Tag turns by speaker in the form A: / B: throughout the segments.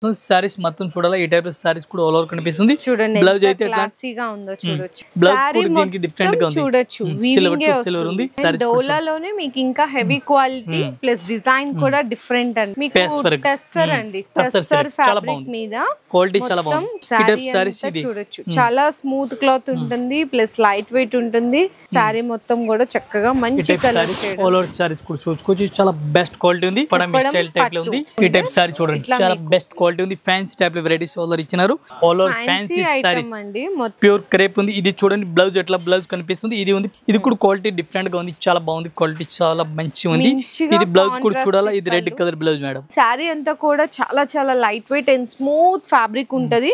A: సారీస్ మొత్తం చూడాలి ఈ టైప్ ఆఫ్ సారీస్ కూడా ఆల్ ఓవర్ కనిపిస్తుంది
B: చూడండి
A: బ్లౌజ్ అయితే
B: క్లాసీగా ఉందో చూడొచ్చు
A: బ్లౌజ్
B: సారీ
A: కూడా దీనికి డిఫరెంట్ గా ఉంది
B: చూడొచ్చు
A: సిల్వర్ టు సిల్వర్ ఉంది సారీ
B: డోలాలోనే మీకు ఇంకా హెవీ క్వాలిటీ ప్లస్ డిజైన్ కూడా డిఫరెంట్ అండి మీకు టెస్సర్ అండి టెస్సర్ ఫ్యాబ్రిక్ మీద
A: క్వాలిటీ చాలా బాగుంది సారీస్ ఇది
B: చూడొచ్చు చాలా స్మూత్ క్లాత్ ఉంటుంది ప్లస్ లైట్ వెయిట్ ఉంటుంది సారీ మొత్తం కూడా చక్కగా మంచి కలర్
A: ఆల్ ఓవర్ సారీస్ కూడా చూసుకోవచ్చు చాలా బెస్ట్ క్వాలిటీ ఉంది పడం స్టైల్ టైప్ లో ఉంది ఈ టైప్ సారీ చూడండి చాలా బెస్ట్ క్వాలిటీ ఉంది ఫ్యాన్సీ టైప్ లో వెరైటీస్ ఆల్ ఓవర్ ఇచ్చినారు ఆల్ ఓవర్ ఫ్యాన్సీ సారీస్
B: అండి
A: ప్యూర్ క్రేప్ ఉంది ఇది చూడండి బ్లౌజ్ ఎట్లా బ్లౌజ్ కనిపిస్తుంది ఇది ఉంది ఇది కూడా క్వాలిటీ డిఫరెంట్ గా ఉంది చాలా బాగుంది క్వాలిటీ చాలా మంచి ఉంది ఇది బ్లౌజ్ కూడా చూడాలా ఇది red colour blouse madam
B: sorry అంతా కూడా చాలా చాలా light weight and smooth fabric ఉంటది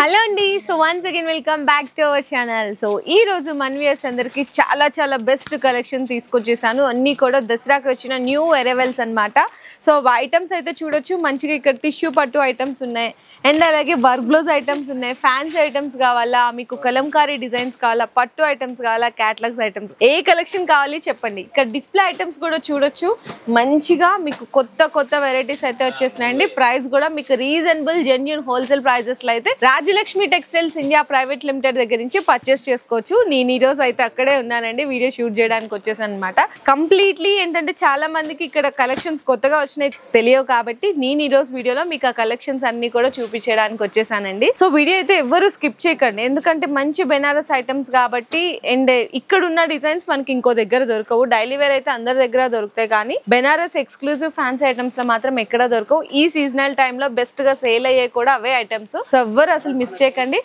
B: హలో అండి so once again welcome back to our channel so ఈ రోజు మన వ్యూయర్స్ అందరికి చాలా చాలా బెస్ట్ కలెక్షన్ తీసుకొచ్చేసాను అన్ని కూడా దసరాకి వచ్చిన న్యూ అరైవల్స్ అన్నమాట సో ఐటమ్స్ అయితే చూడొచ్చు మంచిగా ఇక్కడ టిష్యూ పట్టు ఐటమ్స్ ఉన్నాయి అండ్ అలాగే వర్క్ బ్లౌజ్ ఐటమ్స్ ఉన్నాయి ఫ్యాన్సీ ఐటమ్స్ కావాలా మీకు కలంకారీ డిజైన్స్ కావాలా పట్టు ఐటమ్స్ కావాలా క్యాటలాగ్స్ ఐటమ్స్ ఏ కలెక్షన్ కావాలి చెప్పండి ఇక్కడ డిస్ప్లే ఐటమ్స్ కూడా చూడొచ్చు మంచిగా మీకు కొత్త కొత్త వెరైటీస్ అయితే వచ్చేసినాయండి ప్రైస్ కూడా మీకు రీజనబుల్ జెన్యూన్ హోల్సేల్ ప్రైజెస్ లో అయితే Rajalakshmi textiles India private limited దగ్గర నుంచి పర్చేస్ చేసుకోవచ్చు నేను ఈ రోజు అయితే అక్కడే ఉన్నానండి వీడియో షూట్ చేయడానికి వచ్చేసాను అనమాట కంప్లీట్లీ ఏంటంటే చాలా మందికి ఇక్కడ కలెక్షన్స్ కొత్తగా వచ్చినాయి తెలియవు కాబట్టి నేను ఈ రోజు వీడియోలో మీకు ఆ కలెక్షన్స్ అన్ని కూడా చూపించడానికి వచ్చేసానండి సో వీడియో అయితే ఎవరు స్కిప్ చేయకండి ఎందుకంటే మంచి బెనారస్ ఐటమ్స్ కాబట్టి అండ్ ఇక్కడ ఉన్న డిజైన్స్ మనకి ఇంకో దగ్గర దొరకవు డైలీ వేర్ అయితే అందరి దగ్గర దొరుకుతాయి కానీ బెనారస్ ఎక్స్క్లూజివ్ ఫ్యాన్సీ ఐటమ్స్ లో మాత్రం ఎక్కడ దొరకవు ఈ సీజనల్ టైంలో బెస్ట్ గా సేల్ అయ్యే కూడా అవే ఐటమ్స్ సో ఎవ్వరు అసలు మిస్ చేయకండి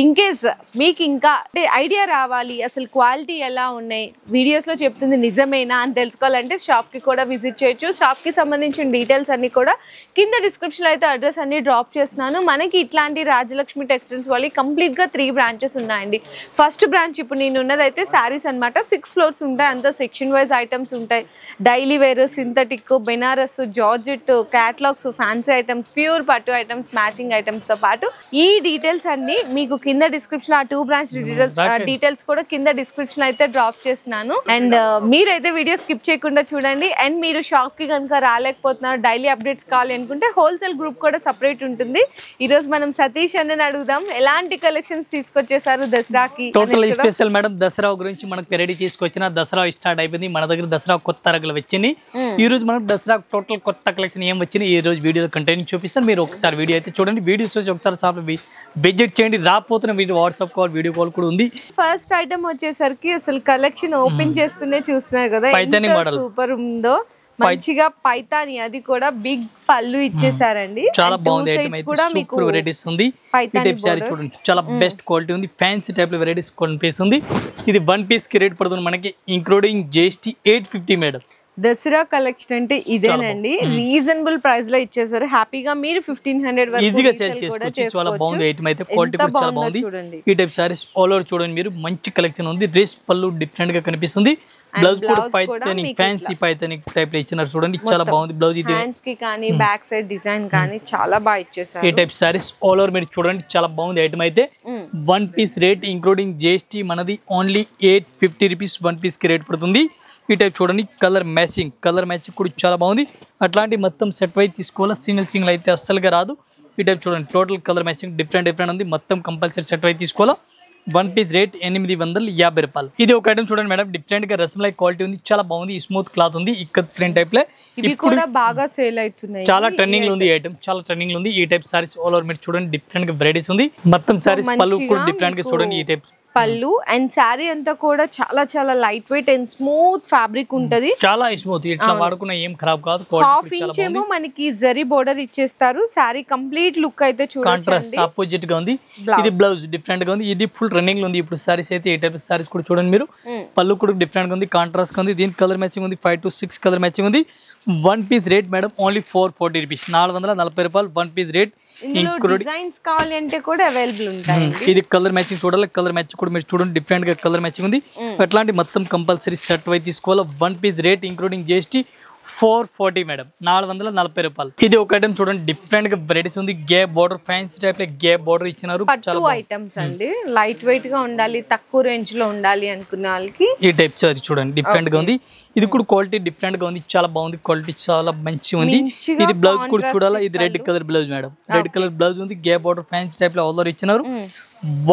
B: ఇన్ కేస్ మీకు ఇంకా ఐడియా రావాలి అసలు క్వాలిటీ ఎలా ఉన్నాయి వీడియోస్ లో చెప్తుంది నిజమేనా అని తెలుసుకోవాలంటే షాప్ కి కూడా విజిట్ చేయొచ్చు షాప్ కి సంబంధించిన డీటెయిల్స్ అన్ని కూడా కింద డిస్క్రిప్షన్ లో అయితే అడ్రస్ అన్ని డ్రాప్ చేస్తున్నాను మనకి ఇట్లాంటి రాజలక్ష్మి టెక్స్టైల్స్ వాళ్ళు కంప్లీట్ గా 3 బ్రాంచెస్ ఉన్నాయండి ఫస్ట్ బ్రాంచ్ ఇప్పుడు నేను ఉన్నదైతే శారీస్ అనమాట 6 ఫ్లోర్స్ ఉంటాయి అంతా సెక్షన్ వైజ్ ఐటమ్స్ ఉంటాయి daily wear synthetic Banaras georgette catalogues fancy items pure పట్టు ఐటమ్స్ మ్యాచింగ్ ఐటమ్స్ తో పాటు ఈ డీటెయిల్స్ అన్ని మీకు కింద డిస్క్రిప్షన్ ఆ 2 బ్రాంచ్ డీటెయిల్స్ కూడా కింద డిస్క్రిప్షన్ అయితే డ్రాప్ చేస్తున్నాను అండ్ మీరైతే వీడియో స్కిప్ చేయకుండా చూడండి అండ్ మీరు షాప్ కి కనుక రాలేకపోతున్నారు డైలీ అప్డేట్స్ కావాలి అనుకుంటే హోల్సేల్ గ్రూప్ కూడా సెపరేట్ ఉంటుంది ఈ రోజు మనం సతీష్ అన్నని అడుగుదాం ఎలాంటి కలెక్షన్స్ తీసుకొచ్చేసారు దసరాకి
A: టోటల్ స్పెషల్ మేడం దసరా గురించి మనకు వెరైటీ తీసుకొచ్చిన దసరా స్టార్ట్ అయిపోయింది మన దగ్గర దసరా కొత్త రకాలు వచ్చింది ఈ రోజు మనం దసరా టోటల్ కొత్త కలెక్షన్ ఏం వచ్చింది ఈ రోజు వీడియో కంటెంట్ చూపిస్తాను మీరు ఒకసారి వీడియో అయితే చూడండి వీడియోస్ చూసి ఒకసారి షాప్ విజిట్ చేయండి రాపోతున్న video WhatsApp call video call కూడా ఉంది
B: ఫస్ట్ ఐటమ్ వచ్చేసరికి అసలు కలెక్షన్ ఓపెన్ చేస్తూనే చూస్తున్నారు కదా
A: పైతాని మోడల్
B: సూపర్ ఉందో మంచిగా పైతాని అది కూడా బిగ్ పళ్ళు ఇచ్చేసారండి
A: చాలా బాగుంది ఐటమ్ అయితే సూపర్ వెరైటీస్ ఉంది ఈ టైప్ సారీ చూడండి చాలా బెస్ట్ క్వాలిటీ ఉంది ఫ్యాన్సీ టైప్ లో వెరైటీస్ కనిపిస్తుంది ఇది 1 పీస్ కి రేట్ పడుతుంది మనకి including GST 850 madam
B: Dasara collection అంటే ఇదేనండి రీజనబుల్ ప్రైస్ లో ఇచ్చేసారు హ్యాపీగా మీరు 1500 వరకు
A: ఈజీగా సేల్ చేసుకోవచ్చు చాలా బాగుంది ఐటమ్ అయితే క్వాలిటీ కూడా చాలా బాగుంది ఈ టైప్ సారీస్ ఆల్ ఓవర్ చూడండి మీరు మంచి కలెక్షన్ ఉంది డ్రెస్ పళ్ళు డిఫరెంట్ గా కనిపిస్తుంది బ్లౌజ్ కూడా పైతాని ఫ్యాన్సీ పైతాని టైప్ లో ఇచ్చినారు చూడండి చాలా బాగుంది బ్లౌజ్ ఇది
B: హ్యాండ్స్ కి కానీ బ్యాక్ సైడ్ డిజైన్ కానీ చాలా బాగా ఇచ్చేసారు
A: ఈ టైప్ సారీస్ ఆల్ ఓవర్ మీరు చూడండి చాలా బాగుంది ఐటమ్ అయితే 1 పీస్ రేట్ ఇంక్లూడింగ్ GST మనది ఓన్లీ 850 రూపీస్ 1 పీస్ కి రేట్ పడుతుంది ఈ టైప్ చూడండి కలర్ మ్యాచింగ్ కూడా చాలా బాగుంది అట్లాంటి మొత్తం సెట్ వైజ్ తీసుకోవాలా సింగిల్ అయితే అస్సలుగా రాదు ఈ టైప్ చూడండి టోటల్ కలర్ మ్యాచింగ్ డిఫరెంట్ ఉంది మొత్తం కంపల్సరీ సెట్ వైజ్ తీసుకోవాలా 1 పీస్ రేట్ 850 రూపాయలు ఇది ఒక ఐటమ్ చూడండి మేడం డిఫరెంట్ గా రసమలై క్వాలిటీ ఉంది చాలా బాగుంది స్మూత్ క్లాత్ ఉంది ఇక్కడ ప్రింట్ టైప్ లో
B: ఇవి కూడా బాగా సేల్ అవుతున్నాయి
A: చాలా ట్రెండింగ్ లో ఉంది ఐటమ్ చాలా ట్రెండింగ్ లో ఉంది ఈ టైప్ సారీస్ ఆల్ ఓవర్ మీరు చూడండి డిఫరెంట్ గా వెరైటీస్ ఉంది మొత్తం సారీస్ పళ్ళు కూడా డిఫరెంట్ గా చూడండి ఈ టైప్
B: పళ్ళు అండ్ శారీ అంతా కూడా చాలా చాలా light weight and smooth fabric ఉంటది
A: చాలా స్మూత్ ఇట్లా వాడుకున్న ఏం ఖరాబ్ కాదు
B: హాఫ్ ఇంచ్ ఏమో మనకి జరీ బోర్డర్ ఇచ్చేస్తారు శారీ కంప్లీట్ లుక్ అయితే చూడండి
A: కాంట్రాస్ట్ ఆపోజిట్ గా ఉంది ఇది బ్లౌజ్ డిఫరెంట్ గా ఉంది ఇది ఫుల్ రన్నింగ్ లో ఉంది ఇప్పుడు సారీస్ అయితే ఈ టైప్ సారీస్ కూడా చూడండి మీరు పళ్ళు కూడా డిఫరెంట్ గా ఉంది కాంట్రాస్ట్ గా ఉంది దీని కలర్ మ్యాచింగ్ ఉంది 5 to 6 కలర్ మ్యాచింగ్ ఉంది 1 piece rate madam only 440 rupees 440 రూపాయలు 1 పీస్ రేట్
B: డిజైన్స్ కావాలి అంటే కూడా అవైలబుల్ ఉంటాయి
A: ఇది కలర్ మ్యాచింగ్ చూడాలి కలర్ మ్యాచింగ్ కూడా మీరు చూడండి డిఫరెంట్ గా కలర్ మ్యాచింగ్ ఉంది అట్లాంటి మొత్తం కంపల్సరీ సెట్ వై తీసుకోవాలి 1 piece rate including GST 440 madam, 440 రూపాయలు. ఇది ఒక ఐటమ్ చూడండి, డిఫరెంట్ గా వెరైటీస్ ఉంది. గ్యాప్ బార్డర్, ఫ్యాన్సీ టైప్ లో గ్యాప్ బార్డర్ ఇచ్చినారు.
B: పట్టు ఐటమ్స్ అండి, లైట్ వెయిట్ గా ఉండాలి, తక్కువ రేంజ్ లో ఉండాలి అనుకునే వాళ్ళకి
A: ఈ టైప్ సారీ చూడండి, డిఫరెంట్ గా ఉంది. ఇది కూడా క్వాలిటీ డిఫరెంట్ గా ఉంది, చాలా బాగుంది. క్వాలిటీ చాలా మంచిగా ఉంది. ఇది బ్లౌజ్ కూడా చూడాలా, ఇది red colour blouse madam, red colour blouse ఉంది. గ్యాప్ బార్డర్, ఫ్యాన్సీ టైప్ లో ఆల్ ఇచ్చినారు.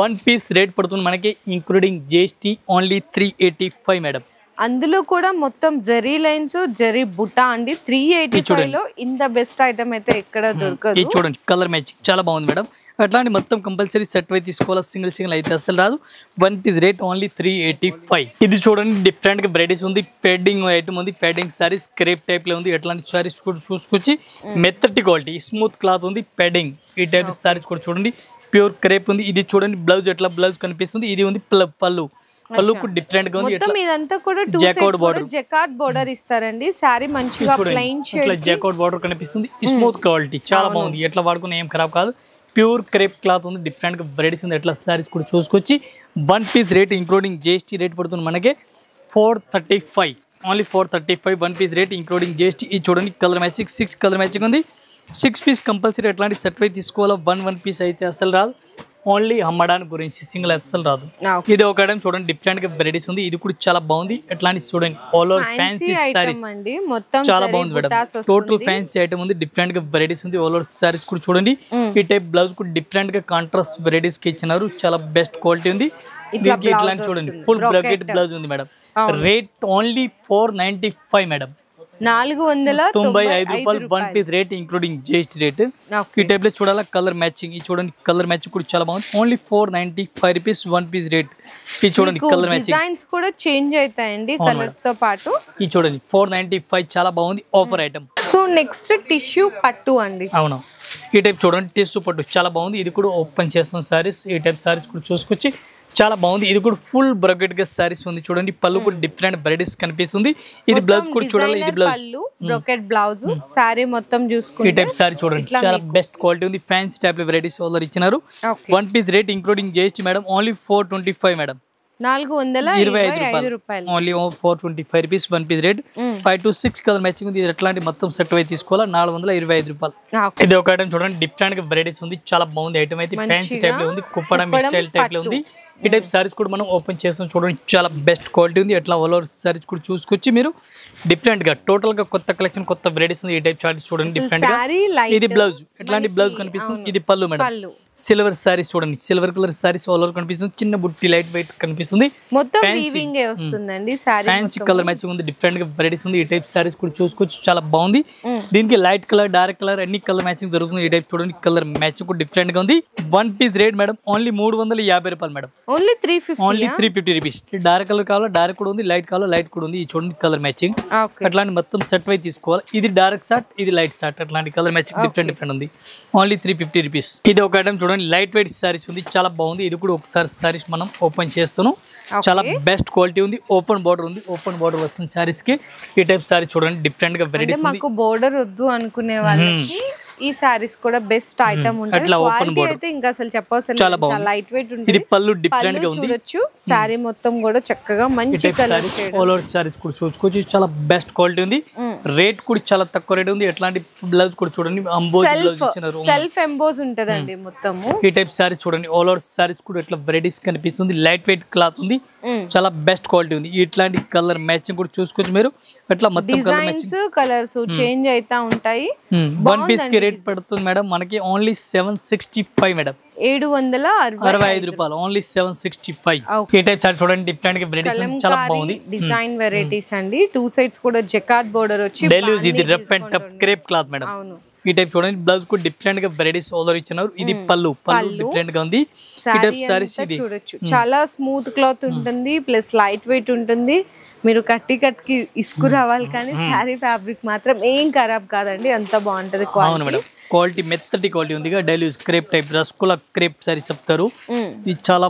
A: వన్ పీస్ రేట్ పడుతుంది మనకి ఇంక్లూడింగ్ జిఎస్టీ ఓన్లీ 385 మేడం.
B: అందులో కూడా మొత్తం జరీ లైన్స్, జరీ బుటా అండి. 385 లో ఇంత బెస్ట్ ఐటమ్ అయితే ఎక్కడ దొరకదు.
A: ఇది చూడండి, కలర్ మ్యాచింగ్ చాలా బాగుంది మేడం. అట్లాంటి మొత్తం కంపల్సరీ సెట్ వై తీసుకోవాలి, సింగిల్ అయితే అసలు రాదు. One piece rate only 385. ఇది చూడండి, డిఫరెంట్ గా వెరైటీస్ ఉంది. పెడ్డింగ్ ఐటమ్ ఉంది, పెడ్డింగ్ సారీస్ క్రేప్ టైప్ లో ఉంది. ఎట్లాంటి సారీస్ కూడా చూసుకొచ్చి మెత్తటి క్వాలిటీ స్మూత్ క్లాత్ ఉంది. పెడ్డింగ్ ఈ టైప్ సారీస్ కూడా చూడండి, ప్యూర్ క్రేప్ ఉంది. ఇది చూడండి, బ్లౌజ్ ఎట్లా బ్లౌజ్ కనిపిస్తుంది. ఇది ఉంది పళ్ళు, పళ్ళు డిఫరెంట్ గా ఉంది.
B: మొత్తం ఇదంతా కూడా జకార్డ్ బోర్డర్ ఇస్తారండి. సారీ మంచిగా ప్లెయిన్ షేడ్
A: జకార్డ్ బోర్డర్ కనిపిస్తుంది. స్మూత్ క్వాలిటీ చాలా బాగుంది. ఎట్లా వాడుకున్నా ఏం ఖరాబ్ కాదు. ప్యూర్ క్రేప్ క్లాత్ ఉంది, డిఫరెంట్ గా వెరైటీస్ ఉంది. ఎట్లా సారీస్ కూడా చూసుకొచ్చి one piece rate including GST rate పడుతుంది మనకి 435, only 435 one piece rate including GST. ఇది చూడండి, కలర్ మ్యాచింగ్ 6 కలర్ మ్యాచింగ్ ఉంది. 6 పీస్ కంపల్సరీ ఎట్లాంటి సెట్ వై తీసుకోవాలో. వన్ పీస్ అయితే అసలు రాదు, ఓన్లీ అమ్మడానికి గురించి, సింగిల్ అసలు రాదు. ఇది ఒక ఐటమ్ చూడండి, డిఫరెంట్ గా వెరైటీస్ ఉంది. ఇది కూడా చాలా బాగుంది. ఎట్లాంటి చూడండి, ఆల్ ఓవర్ ఫ్యాన్సీ సారీస్ చాలా బాగుంది మేడం. టోటల్ ఫ్యాన్సీ ఐటమ్ ఉంది, డిఫరెంట్ గా వెరైటీస్ ఉంది. ఆల్ ఓవర్ సారీస్ కూడా చూడండి. ఈ టైప్ బ్లౌజ్ కూడా డిఫరెంట్ గా కాంట్రాస్ట్ వెరైటీస్ కి ఇచ్చినారు. చాలా బెస్ట్ క్వాలిటీ ఉంది. దీనికి ఇట్లాంటి చూడండి, ఫుల్ బ్రాకెట్ బ్లౌజ్ ఉంది మేడం. రేట్ ఓన్లీ 495 మేడం, 495 రూపాయలు one piece rate including GST rate. ఈ టైప్ లో చూడాలా, కలర్ మ్యాచింగ్. ఇది చూడండి, కలర్ మ్యాచింగ్ కూడా చాలా బాగుంది. Only 495 rupees one piece rate. ఇది చూడండి, కలర్ మ్యాచింగ్.
B: డిజైన్స్ కూడా చేంజ్ అవుతాయండి కలర్స్ తో పాటు.
A: ఇది చూడండి, 495 చాలా బాగుంది, offer item.
B: So next tissue పట్టు అండి.
A: అవును, ఈ టైప్ చూడండి, టిష్యూ పట్టు చాలా బాగుంది. ఇది కూడా ఓపెన్ చేస్తాం సారీస్. ఈ టైప్ సారీస్ కూడా చూసుకొచ్చి చాలా బాగుంది. ఇది కూడా ఫుల్ బ్రాకెట్ గా సారీస్ ఉంది. చూడండి, పళ్ళు కూడా డిఫరెంట్ వెరైటీస్ కనిపిస్తుంది. ఇది బ్లౌజ్ కూడా చూడాలి, ఇది బ్లౌజ్
B: బ్రాకెట్ బ్లౌజ్. సారీ మొత్తం చూసుకుంటే
A: ఈ టైప్ సారీ చూడండి, చాలా బెస్ట్ క్వాలిటీ ఉంది. ఫ్యాన్సీ టైప్ లో వెరైటీస్ ఆల్రెడీ ఇచ్చినారు. One piece rate including GST madam, only 425 madam,
B: 425 రూపాయలు.
A: Only 425 rupees one piece rate. 5 to 6 colour matching ఉంది. ఇది ఎట్లాంటి మొత్తం సెట్ అయి తీసుకోవాలా, 425 రూపాయలు. ఇది ఒక ఐటమ్ చూడండి, డిఫరెంట్ గా వెరైటీస్ ఉంది, చాలా బాగుంది. ఐటమ్ అయితే ఫ్యాన్సీ టైప్ లో ఉంది, కుప్పడం స్టైల్ టైప్ లో ఉంది. ఈ టైప్ సారీస్ కూడా మనం ఓపెన్ చేస్తాం చూడండి, చాలా బెస్ట్ క్వాలిటీ ఉంది. ఎట్లా ఆల్ ఓవర్ సారీస్ కూడా చూసుకొచ్చి మీరు డిఫరెంట్ గా టోటల్ గా కొత్త కలెక్షన్, కొత్త వెరైటీస్ ఉంది. ఈ టైప్ సారీస్ చూడండి, డిఫరెంట్ గా. ఇది బ్లౌజ్, ఎట్లాంటి బ్లౌజ్ కనిపిస్తుంది. ఇది పళ్ళు మేడం, సిల్వర్ సారీస్ చూడండి, silver colour saris all over కనిపిస్తుంది. చిన్న బుట్టి లైట్ వెయిట్ కనిపిస్తుంది.
B: మొత్తం వీవింగ్ ఏ వస్తుందండి సారీ.
A: ఫ్యాన్సీ కలర్ మ్యాచింగ్ ఉంది, డిఫరెంట్ గా వెరైటీస్ ఉంది. ఈ టైప్ సారీస్ కూడా చూసుకోవచ్చు, చాలా బాగుంది. దీనికి లైట్ కలర్, డార్క్ కలర్ అన్ని కలర్ మ్యాచింగ్ జరుగుతుంది. ఈ టైప్ చూడండి, కలర్ మ్యాచింగ్ కూడా డిఫరెంట్ గా ఉంది. One piece rate madam, only 350 రూపాయలు madam,
B: only 350
A: rupees. Dark colour కావాలా, డార్క్ కూడా ఉంది, లైట్ కావాలా, లైట్ కూడా ఉంది. ఈ చూడండి, కలర్ మ్యాచింగ్. అట్లాంటి మొత్తం సెట్ వై తీసుకోవాలి. ఇది డార్క్ షార్ట్, ఇది లైట్ షార్ట్, అట్లాంటి కలర్ మ్యాచింగ్ డిఫరెంట్ ఉంది. Only 350 rupees. ఇది ఒక ఐటమ్ చూడండి, లైట్ వెయిట్ సారీస్ ఉంది, చాలా బాగుంది. ఇది కూడా ఒకసారి సారీస్ మనం ఓపెన్ చేస్తున్నాం, చాలా బెస్ట్ క్వాలిటీ ఉంది. ఓపెన్ బార్డర్ ఉంది, ఓపెన్ బార్డర్ వస్తుంది సారీస్ కి. ఈ టైప్ సారీ చూడండి, డిఫరెంట్ గా వెరైటీస్ ఉంది.
B: మాకు బోర్డర్ వద్దు అనుకునే వాళ్ళకి ఈ సారీస్ కూడా బెస్ట్ ఐటమ్ ఉంటుంది.
A: అట్లా ఓపెన్ బోర్డర్
B: అయితే ఇంకా అసలు చెప్పవసరం,
A: చాలా బాగుంది.
B: లైట్ వెయిట్ ఉంటుంది.
A: ఇది పళ్ళు డిఫరెంట్ గా ఉంది,
B: చూడొచ్చు. సారీ మొత్తం కూడా చక్కగా మంచి కలర్
A: ఆల్ ఓవర్ సారీస్ కూడా చూసుకోవచ్చు, చాలా బెస్ట్ క్వాలిటీ ఉంది. రేట్ కూడా చాలా తక్కువ రేట్ ఉంది. ఎట్లాంటి బ్లౌజ్ కూడా చూడండి, అంబోజ్ బ్లౌజ్ ఇచ్చినారు,
B: సెల్ఫ్ ఎంబోజ్ ఉంటదండి మొత్తము.
A: ఈ టైప్ సారీస్ చూడండి, ఆల్ ఓవర్ సారీస్ కూడా ఇట్లా వెరైటీస్ కనిపిస్తుంది. లైట్ వెయిట్ క్లాత్ ఉంది, చాలా బెస్ట్ క్వాలిటీ ఉంది. ఇట్లాంటి కలర్ మ్యాచింగ్ కూడా చూసుకోవచ్చు మీరు. అట్లా మొత్తం కలర్ మ్యాచింగ్,
B: కలర్స్ చేంజ్ అవుతా ఉంటాయి.
A: వన్ పీస్ కి రేట్ పడుతుంది మేడం మనకి ఓన్లీ 765 మేడం,
B: 765
A: రూపాయలు, ఓన్లీ 765. ఈ టైప్ సారీ చూడండి, డిఫరెంట్ గా వెరైటీస్ చాలా బాగుంది.
B: డిజైన్ వెరైటీస్ అండి, 2 సైడ్స్ కూడా జకార్డ్ బోర్డర్ వచ్చి
A: డెలివరీ. ఇది rough and tough crepe cloth madam. ఈ టైప్ చూడండి, బ్లౌజ్ కూడా డిఫరెంట్ గా వెరైటీస్ ఆర్డర్ ఇచ్చినారు. ఇది పళ్ళు డిఫరెంట్ గా ఉంది. ఈ టైప్ సారీస్ ఇది
B: చూడొచ్చు, చాలా స్మూత్ క్లాత్ ఉంటుంది, ప్లస్ లైట్ వెయిట్ ఉంటుంది. మీరు కట్టికి ఇసుకు రావాలి, కానీ శారీ ఫ్యాబ్రిక్ మాత్రం ఏం ఖరాబ్ కాదండి, అంత బాగుంటది క్వాలిటీ.
A: క్వాలిటీ మెత్తటి క్వాలిటీ ఉంది. డైలీ క్రేప్ టైప్, రస్కుల క్రేప్ సారీస్ చెప్తారు. ఇది చాలా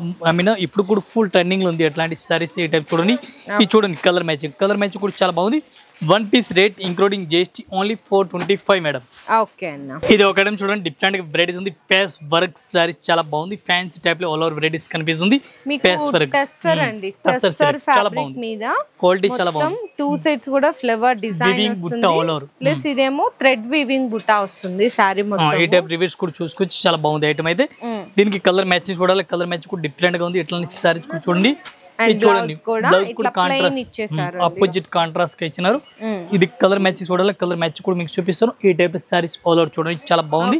A: ఇప్పుడు కూడా ఫుల్ ట్రెండింగ్ లో ఉంది అట్లాంటి సారీస్. ఈ టైప్ చూడండి, ఇది చూడండి, కలర్ మ్యాచింగ్, కలర్ మ్యాచింగ్ కూడా చాలా బాగుంది. One piece rate including GST only 425 madam.
B: Okay అన్న.
A: ఇది ఒక ఐటమ్ చూడండి, డిఫరెంట్ గా వెరైటీస్ ఉంది. ఫేస్ వర్క్ సారీస్ చాలా బాగుంది. ఫ్యాన్సీ టైప్ లో ఆల్ ఓవర్ వెరైటీస్ కనిపిస్తుంది. ఫేస్ వర్క్
B: టెస్సర్ అండి, టెస్సర్ ఫ్యాబ్రిక్ మీద
A: క్వాలిటీ చాలా బాగుంది.
B: టూ సైడ్స్ కూడా ఫ్లవర్ డిజైన్ వస్తుంది, ప్లస్ ఇదేమో థ్రెడ్ వీవింగ్ బుట్టా వస్తుంది సారీ మొత్తం.
A: ఈ టైప్ రివర్స్ కూడా చూసుకోవచ్చు, చాలా బాగుంది ఐటమ్ అయితే. దీనికి కలర్ మ్యాచింగ్ చూడాలి, కలర్ మ్యాచింగ్ కూడా డిఫరెంట్ గా ఉంది. ఇట్లా సారీస్ కూడా చూడండి, చూడండి బ్లౌజ్ కూడా కాంట్రాస్ట్ ఆపోజిట్ కాంట్రాస్ట్ గా ఇచ్చినారు. ఇది కలర్ మ్యాచింగ్ చూడాలి, కలర్ మ్యాచింగ్ కూడా మీకు చూపిస్తాను. ఈ టైప్ సారీస్ ఆల్ ఓవర్ చూడండి, చాలా బాగుంది.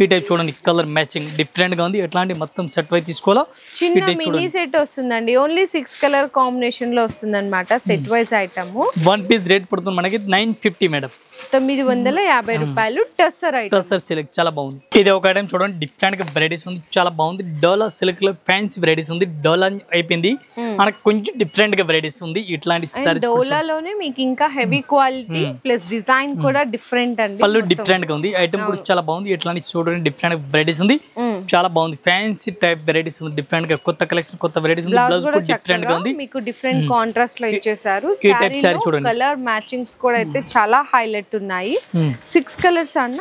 A: ఈ టైప్ చూడండి, కలర్ మ్యాచింగ్ డిఫరెంట్ గా ఉంది. ఎట్లాంటి మొత్తం సెట్ వై తీసుకోవాలా.
B: చిన్న మినీ సెట్ వస్తుందండి, ఓన్లీ 6 కలర్ కాంబినేషన్ లో వస్తుంది అనమాట set wise item.
A: One piece rate పడుతుంది మనకి 950 మేడం,
B: 950 రూపాయలు. టస్సర్ ఐటమ్,
A: టస్సర్ సిల్క్ చాలా బాగుంది. ఇది ఒక ఐటమ్ చూడండి, డిఫరెంట్ గా వెరైటీస్ ఉంది, చాలా బాగుంది. డోలా సిల్క్ లో ఫ్యాన్సీ వెరైటీస్ ఉంది. డోలా అయిపోయింది, మనకు కొంచెం డిఫరెంట్ గా వెరైటీస్ ఉంది. ఇట్లాంటి
B: డోలాలోనే మీకు ఇంకా హెవీ క్వాలిటీ ప్లస్ డిజైన్ కూడా డిఫరెంట్ అండి.
A: పళ్ళు డిఫరెంట్ గా ఉంది, ఐటమ్ కూడా చాలా బాగుంది. ఇట్లాంటి చూడండి డిఫరెంట్ వెరైటీస్ ఉంది, చాలా బాగుంది. ఫ్యాన్సీ టైప్ వెరైటీస్ ఉంది, డిఫరెంట్ గా కొత్త కలెక్షన్, కొత్త వెరైటీస్ ఉంది. బ్లౌజ్ కూడా డిఫరెంట్ గా ఉంది,
B: మీకు డిఫరెంట్ కాంట్రాస్ట్ లో ఇచ్చేసారు. కలర్ మ్యాచింగ్స్ కూడా అయితే చాలా హైలైట్ ఉన్నాయి. 6 కలర్స్ అన్న,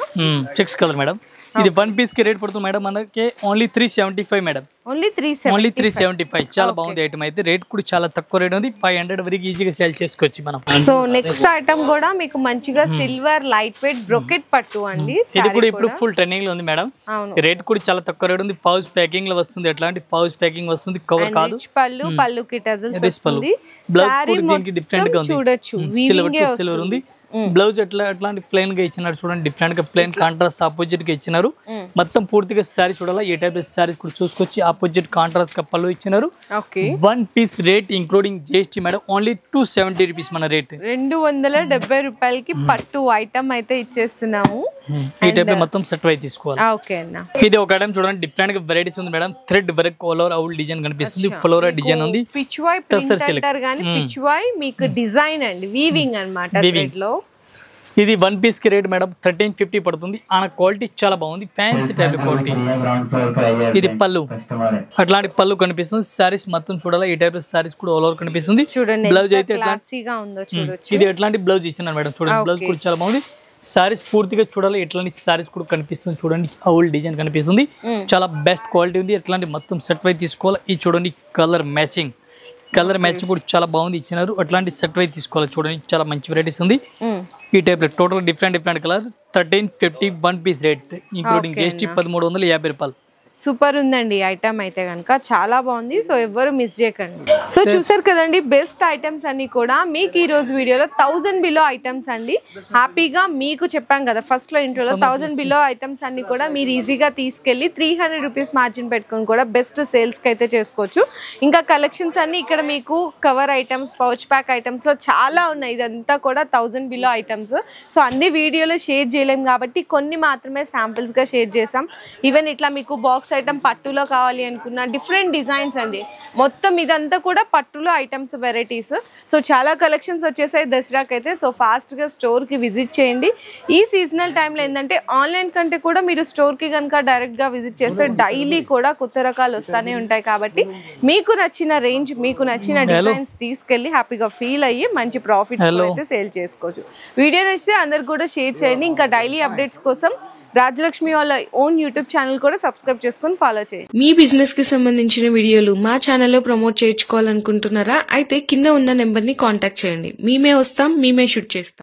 A: 6 కలర్ మేడం. ఇది వన్ పీస్ కి రేట్ పడుతుంది మేడం మనకి ఓన్లీ 375 మేడం,
B: ఓన్లీ 375.
A: చాలా బాగుంది ఐటమ్ అయితే. రేట్ కూడా చాలా తక్కువ రేట్ ఉంది, 500 వరకు ఈజీగా సేల్ చేసుకోవచ్చు మనం.
B: సో నెక్స్ట్ ఐటమ్ కూడా మీకు మంచిగా సిల్వర్ లైట్ వెయిట్ బ్రొకెట్ పట్టు అండి.
A: ఇది కూడా ఇప్పుడు ఫుల్ ట్రెండింగ్ లో ఉంది మేడం. రేట్ కూడా చాలా తక్కువ రేట్ ఉంది. పౌచ్ ప్యాకింగ్ లో వస్తుంది, ఎట్లాంటి పౌచ్ ప్యాకింగ్ వస్తుంది, కవర్ కాదు.
B: పళ్ళుకి టజల్స్ వస్తుంది.
A: బ్లౌజ్ కూడా దీనికి డిఫరెంట్ గా ఉంది,
B: చూడొచ్చు
A: సిల్వర్ ఉంది. బ్లౌజ్ అట్లాంటి ప్లెయిన్ గా ఇచ్చినారు చూడండి, డిఫరెంట్ గా ప్లెయిన్ కాంట్రాస్ట్ ఆపోజిట్ గా ఇచ్చినారు. మొత్తం పూర్తిగా సారీ చూడాలా. ఏ టైప్ సారీస్ కూడా చూసుకొచ్చి ఆపోజిట్ కాంట్రాస్ట్ గా పళ్ళు ఇచ్చినారు. One piece rate including GST madam only 270 rupees మన రేట్.
B: 270 రూపాయలకి పట్టు ఐటమ్ అయితే ఇచ్చేస్తున్నాము.
A: ఈ టైప్ మొత్తం సెట్ అయి తీసుకోవాలి. ఇది ఒక ఐటమ్ చూడండి, డిఫరెంట్ గా వెరైటీస్ ఉంది madam. Thread work all over owl design కనిపిస్తుంది, ఫ్లోరా డిజైన్ ఉంది.
B: పిచ్వాయ్ ప్రింట్ అంటారు గానీ పిచ్వాయ్ మీకు డిజైన్ అండి, వీవింగ్ అన్నమాట థ్రెడ్ లో.
A: ఇది వన్ పీస్ కి రేట్ మేడం 1350 పడుతుంది. ఆ క్వాలిటీ చాలా బాగుంది, ఫ్యాన్సీ టైప్ క్వాలిటీ. ఇది పళ్ళు, అట్లాంటి పళ్ళు కనిపిస్తుంది. సారీస్ మొత్తం చూడాలా, ఈ టైప్ సారీస్ కూడా ఆల్ ఓవర్ కనిపిస్తుంది. బ్లౌజ్ అయితే ఇది ఎట్లాంటి బ్లౌజ్ ఇచ్చినారు మేడం, చూడండి బ్లౌజ్ కూడా చాలా బాగుంది. సారీస్ పూర్తిగా చూడాలి, ఎట్లాంటి సారీస్ కూడా కనిపిస్తుంది. చూడండి అవుల్ డిజైన్ కనిపిస్తుంది, చాలా బెస్ట్ క్వాలిటీ ఉంది. ఎట్లాంటి మొత్తం సెట్ వై తీసుకోవాలి. ఇది చూడండి కలర్ మ్యాచింగ్, కలర్ మ్యాచ్ కూడా చాలా బాగుంది ఇచ్చినారు. అట్లాంటి సెట్ వై తీసుకోవాలి. చూడండి చాలా మంచి వెరైటీస్ ఉంది. ఈ టైప్ లో total different colour 1350 one piece rate including GST 1350 రూపాయలు.
B: సూపర్ ఉందండి ఐటమ్ అయితే కనుక, చాలా బాగుంది. సో ఎవ్వరు మిస్ చేయకండి. సో చూసారు కదండి, బెస్ట్ ఐటమ్స్ అన్ని కూడా మీకు ఈ రోజు వీడియోలో 1000 బిలో ఐటమ్స్ అండి. హ్యాపీగా మీకు చెప్పాం కదా ఫస్ట్ లో ఇంట్రోలో, 1000 బిలో ఐటమ్స్ అన్ని కూడా మీరు ఈజీగా తీసుకెళ్లి 300 రూపీస్ మార్జిన్ పెట్టుకుని కూడా బెస్ట్ సేల్స్ కి అయితే చేసుకోవచ్చు. ఇంకా కలెక్షన్స్ అన్ని ఇక్కడ మీకు cover items, pouch pack items లో చాలా ఉన్నాయి. ఇదంతా కూడా 1000 బిలో ఐటమ్స్. సో అన్ని వీడియోలో షేర్ చేయలేం కాబట్టి కొన్ని మాత్రమే శాంపిల్స్ గా షేర్ చేసాం. ఈవెన్ ఇట్లా మీకు బాక్స్ ఐటమ్ పట్టులో కావాలి అనుకున్న డిఫరెంట్ డిజైన్స్ అండి. మొత్తం ఇదంతా కూడా పట్టులో ఐటమ్స్ వెరైటీస్. సో చాలా కలెక్షన్స్ వచ్చేసాయి దసరాకి అయితే. సో ఫాస్ట్గా స్టోర్కి విజిట్ చేయండి. ఈ సీజనల్ టైంలో ఏంటంటే ఆన్లైన్ కంటే కూడా మీరు స్టోర్కి కనుక డైరెక్ట్గా విజిట్ చేస్తే డైలీ కూడా కొత్త రకాలు వస్తూనే ఉంటాయి. కాబట్టి మీకు నచ్చిన రేంజ్, మీకు నచ్చిన డిజైన్స్ తీసుకెళ్ళి హ్యాపీగా ఫీల్ అయ్యి మంచి ప్రాఫిట్స్ అయితే సేల్ చేసుకోవచ్చు. వీడియో నచ్చితే అందరు కూడా షేర్ చేయండి. ఇంకా డైలీ అప్డేట్స్ కోసం రాజలక్ష్మి వాళ్ళ ఓన్ యూట్యూబ్ ఛానల్ కూడా సబ్స్క్రైబ్ చేసుకొని ఫాలో చేయండి.
C: మీ బిజినెస్ కి సంబంధించిన వీడియోలు మా ఛానల్లో ప్రమోట్ చేయించుకోవాలనుకుంటున్నారా? అయితే కింద ఉన్న నెంబర్ ని కాంటాక్ట్ చేయండి. మేమే వస్తాం, మేమే షూట్ చేస్తాం.